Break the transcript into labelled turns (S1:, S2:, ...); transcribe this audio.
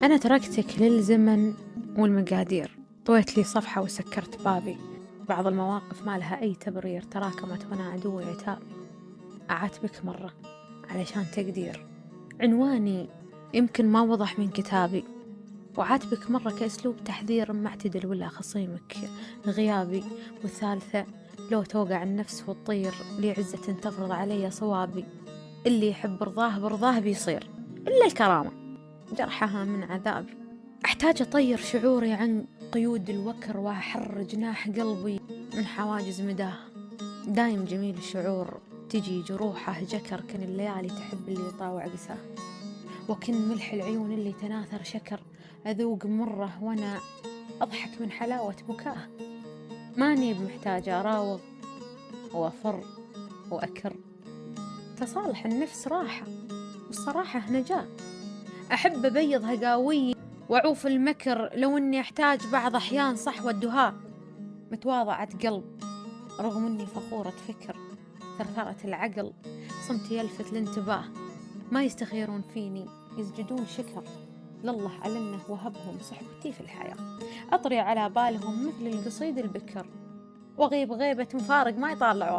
S1: أنا تركتك للزمن والمقادير، طويت لي صفحة وسكرت بابي، بعض المواقف ما لها أي تبرير تراكمت وأنا عدوي عتابي، أعاتبك مرة علشان تقدير، عنواني يمكن ما وضح من كتابي، وعاتبك مرة كأسلوب تحذير معتدل ولا خصيمك غيابي، والثالثة لو توقع النفس وتطير لي عزة تفرض علي صوابي، اللي يحب رضاه برضاه بيصير إلا الكرامة جرحها من عذابي، أحتاج أطير شعوري عن قيود الوكر وأحر جناح قلبي من حواجز مداه، دايم جميل الشعور تجي جروحه جكر، كن الليالي تحب اللي يطاوع قساه، وكن ملح العيون اللي تناثر شكر، أذوق مره وأنا أضحك من حلاوة بكاه، ماني بمحتاجة أراوغ وأفر وأكر، تصالح النفس راحة والصراحة نجاة، أحب أبيض هقاوي وأعوف المكر لو أني أحتاج بعض أحيان صحوة الدهاء، متواضعة قلب رغم أني فخورة فكر، ثرثرة العقل صمتي يلفت الانتباه، ما يستخيرون فيني يسجدون شكر لله على أنه وهبهم صحبتي في الحياة، أطري على بالهم مثل القصيد البكر، وأغيب غيبة مفارق ما يطالعوا.